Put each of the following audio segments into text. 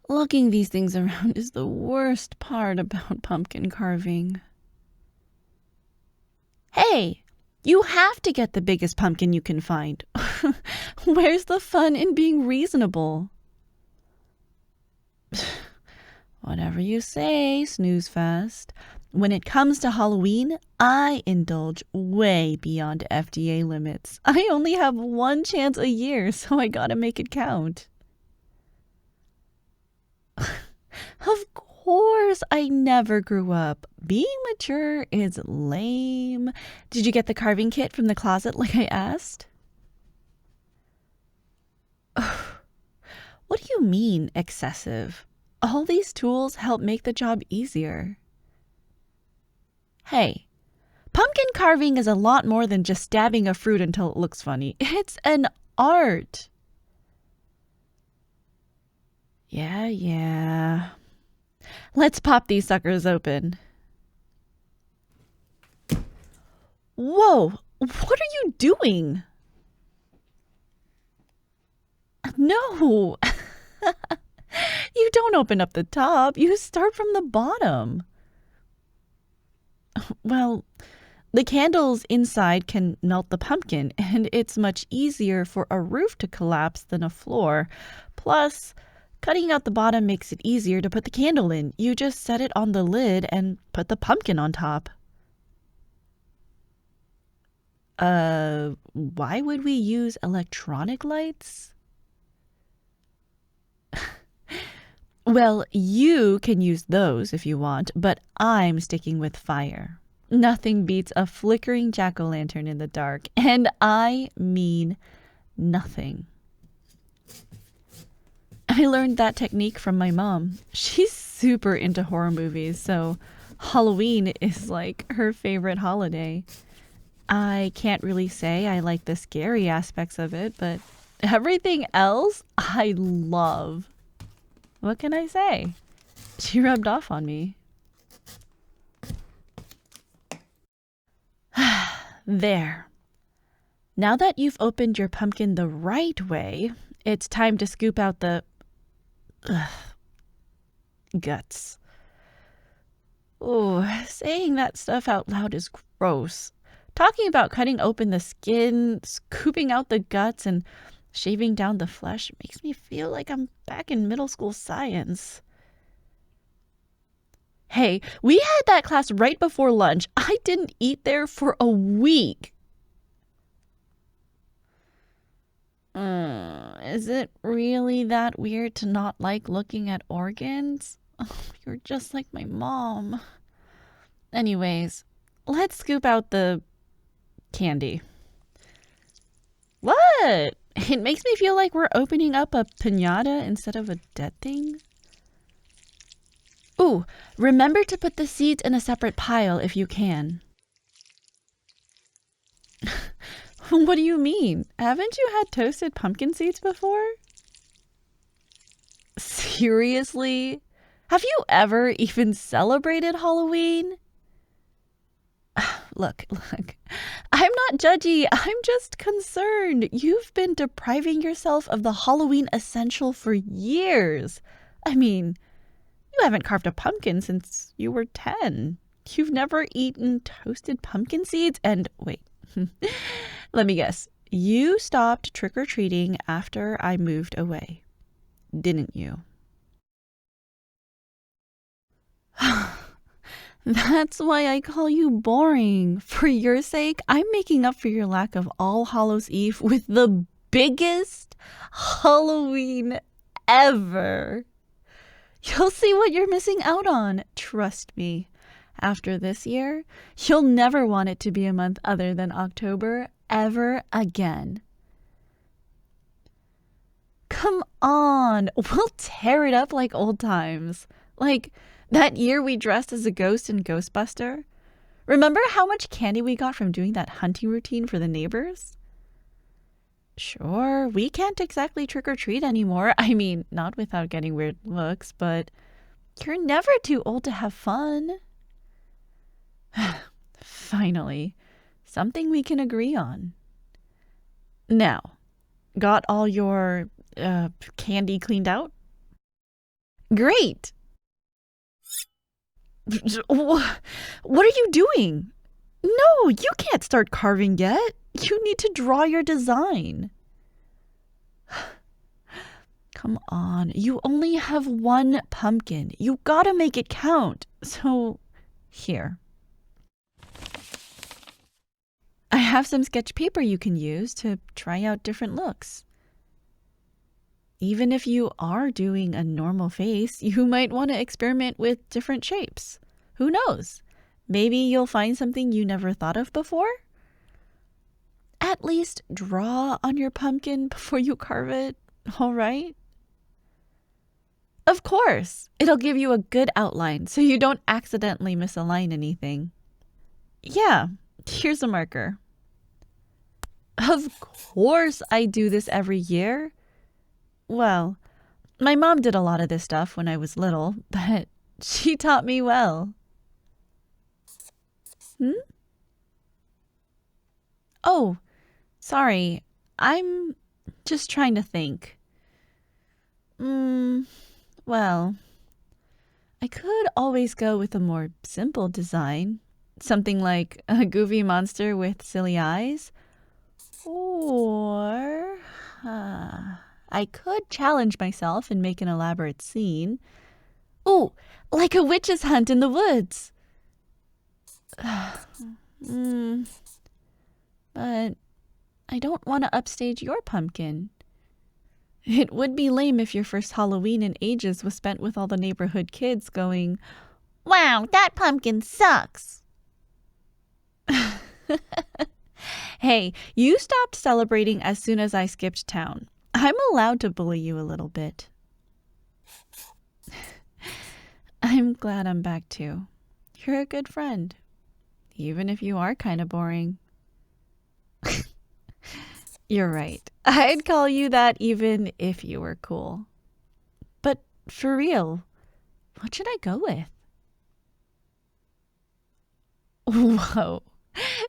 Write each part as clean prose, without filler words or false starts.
Lugging these things around is the worst part about pumpkin carving. Hey, you have to get the biggest pumpkin you can find. Where's the fun in being reasonable? Whatever you say, snooze fest. When it comes to Halloween, I indulge way beyond FDA limits. I only have one chance a year, so I gotta make it count. Of course, I never grew up. Being mature is lame. Did you get the carving kit from the closet like I asked? What do you mean, excessive? All these tools help make the job easier. Hey, pumpkin carving is a lot more than just stabbing a fruit until it looks funny. It's an art. Yeah. Let's pop these suckers open. Whoa, what are you doing? No. You don't open up the top. You start from the bottom. Well, the candles inside can melt the pumpkin, and it's much easier for a roof to collapse than a floor. Plus, cutting out the bottom makes it easier to put the candle in. You just set it on the lid and put the pumpkin on top. Why would we use electronic lights? Well, you can use those if you want, but I'm sticking with fire. Nothing beats a flickering jack-o'-lantern in the dark, and I mean nothing. I learned that technique from my mom. She's super into horror movies, so Halloween is like her favorite holiday. I can't really say I like the scary aspects of it, but everything else I love. What can I say? She rubbed off on me. There. Now that you've opened your pumpkin the right way, it's time to scoop out the guts. Oh, saying that stuff out loud is gross. Talking about cutting open the skin, scooping out the guts, and shaving down the flesh makes me feel like I'm back in middle school science. Hey, we had that class right before lunch. I didn't eat there for a week. Is it really that weird to not like looking at organs? Oh, you're just like my mom. Anyways, let's scoop out the candy. What? It makes me feel like we're opening up a piñata instead of a dead thing. Ooh, remember to put the seeds in a separate pile if you can. What do you mean? Haven't you had toasted pumpkin seeds before? Seriously? Have you ever even celebrated Halloween? Look, I'm not judgy. I'm just concerned. You've been depriving yourself of the Halloween essential for years. I mean, you haven't carved a pumpkin since you were 10. You've never eaten toasted pumpkin seeds? And wait, let me guess. You stopped trick-or-treating after I moved away, didn't you? That's why I call you boring. For your sake, I'm making up for your lack of All Hallows Eve with the biggest Halloween ever. You'll see what you're missing out on. Trust me. After this year, you'll never want it to be a month other than October ever again. Come on. We'll tear it up like old times. Like that year we dressed as a ghost in Ghostbuster? Remember how much candy we got from doing that hunting routine for the neighbors? Sure, we can't exactly trick-or-treat anymore. I mean, not without getting weird looks, but you're never too old to have fun. Finally, something we can agree on. Now, got all your candy cleaned out? Great! What are you doing? No, you can't start carving yet. You need to draw your design. Come on, you only have one pumpkin. You gotta make it count. So, here. I have some sketch paper you can use to try out different looks. Even if you are doing a normal face, you might want to experiment with different shapes. Who knows? Maybe you'll find something you never thought of before? At least draw on your pumpkin before you carve it, all right? Of course! It'll give you a good outline so you don't accidentally misalign anything. Yeah, here's a marker. Of course I do this every year. Well, my mom did a lot of this stuff when I was little, but she taught me well. Oh, sorry. I'm just trying to think. Well, I could always go with a more simple design. Something like a goofy monster with silly eyes. Or I could challenge myself and make an elaborate scene. Oh, like a witch's hunt in the woods. But I don't want to upstage your pumpkin. It would be lame if your first Halloween in ages was spent with all the neighborhood kids going, "Wow, that pumpkin sucks." Hey, you stopped celebrating as soon as I skipped town. I'm allowed to bully you a little bit. I'm glad I'm back too. You're a good friend, even if you are kind of boring. You're right. I'd call you that even if you were cool. But for real, what should I go with? Whoa.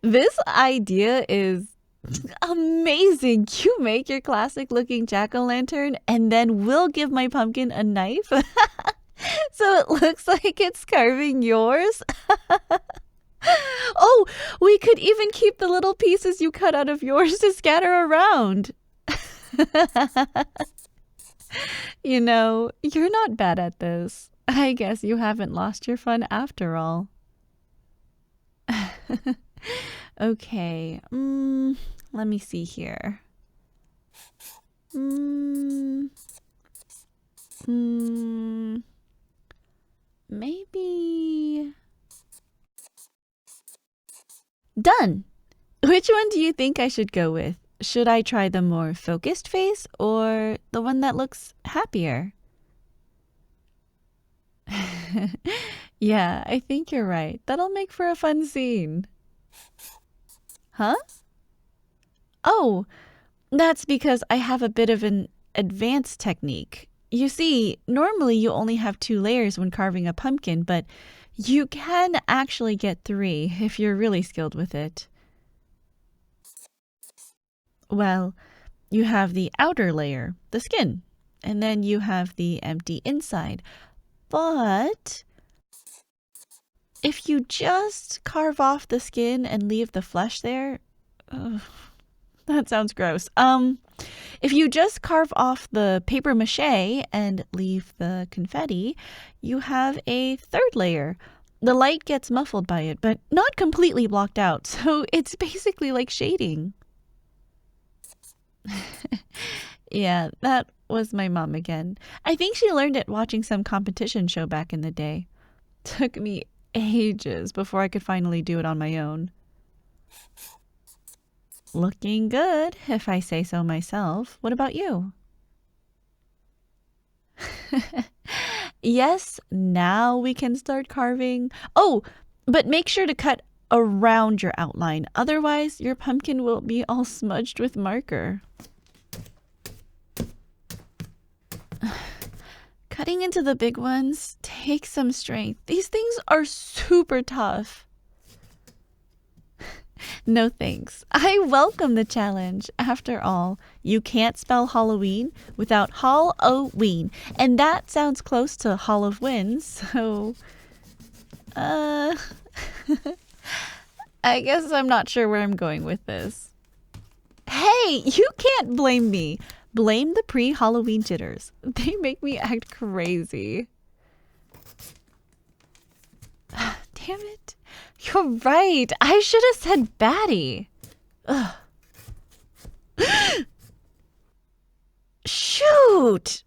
This idea is amazing. You make your classic looking jack-o'-lantern and then we'll give my pumpkin a knife so it looks like it's carving yours. Oh, we could even keep the little pieces you cut out of yours to scatter around. You know, you're not bad at this. I guess you haven't lost your fun after all. Okay, let me see here. Maybe... Done! Which one do you think I should go with? Should I try the more focused face or the one that looks happier? Yeah, I think you're right. That'll make for a fun scene. Huh? Oh, that's because I have a bit of an advanced technique. You see, normally you only have 2 layers when carving a pumpkin, but you can actually get 3 if you're really skilled with it. Well, you have the outer layer, the skin, and then you have the empty inside. But if you just carve off the skin and leave the flesh there, that sounds gross. If you just carve off the paper mache and leave the confetti, you have a 3rd layer. The light gets muffled by it, but not completely blocked out, so it's basically like shading. Yeah, that was my mom again. I think she learned it watching some competition show back in the day. Took me ages before I could finally do it on my own. Looking good, if I say so myself. What about you? Yes, now we can start carving. Oh, but make sure to cut around your outline. Otherwise, your pumpkin will be all smudged with marker. Cutting into the big ones takes some strength. These things are super tough. No thanks. I welcome the challenge. After all, you can't spell Halloween without Hall-O-ween, and that sounds close to Hall of Winds, so I guess I'm not sure where I'm going with this. Hey, you can't blame me. Blame the pre-Halloween jitters. They make me act crazy. Damn it. You're right. I should have said baddie. Ugh. Shoot.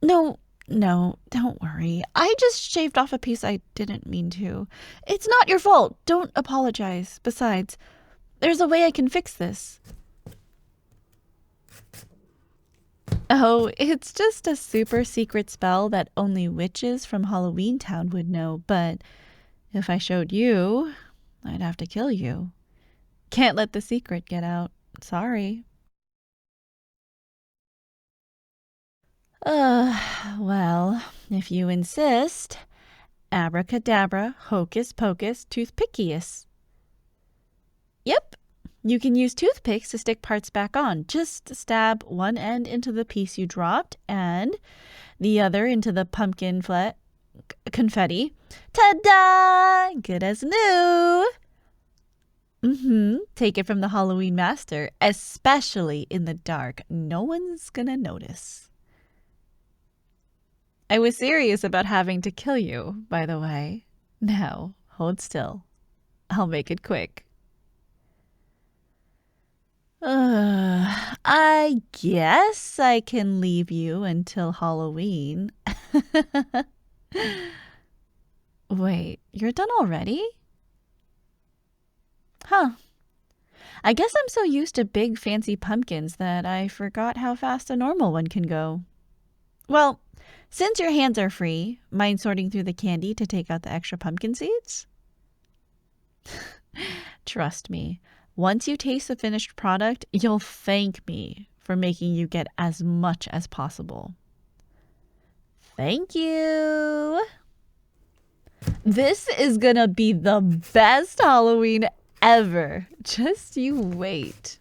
No, don't worry. I just shaved off a piece I didn't mean to. It's not your fault. Don't apologize. Besides, there's a way I can fix this. Oh, it's just a super secret spell that only witches from Halloween Town would know, but if I showed you, I'd have to kill you. Can't let the secret get out. Sorry. Well, if you insist, abracadabra, hocus pocus, toothpickius. Yep. You can use toothpicks to stick parts back on. Just stab one end into the piece you dropped and the other into the pumpkin confetti. Ta-da! Good as new! Take it from the Halloween master, especially in the dark. No one's gonna notice. I was serious about having to kill you, by the way. Now, hold still. I'll make it quick. I guess I can leave you until Halloween. Wait, you're done already? Huh. I guess I'm so used to big fancy pumpkins that I forgot how fast a normal one can go. Well, since your hands are free, mind sorting through the candy to take out the extra pumpkin seeds? Trust me. Once you taste the finished product, you'll thank me for making you get as much as possible. Thank you. This is gonna be the best Halloween ever. Just you wait.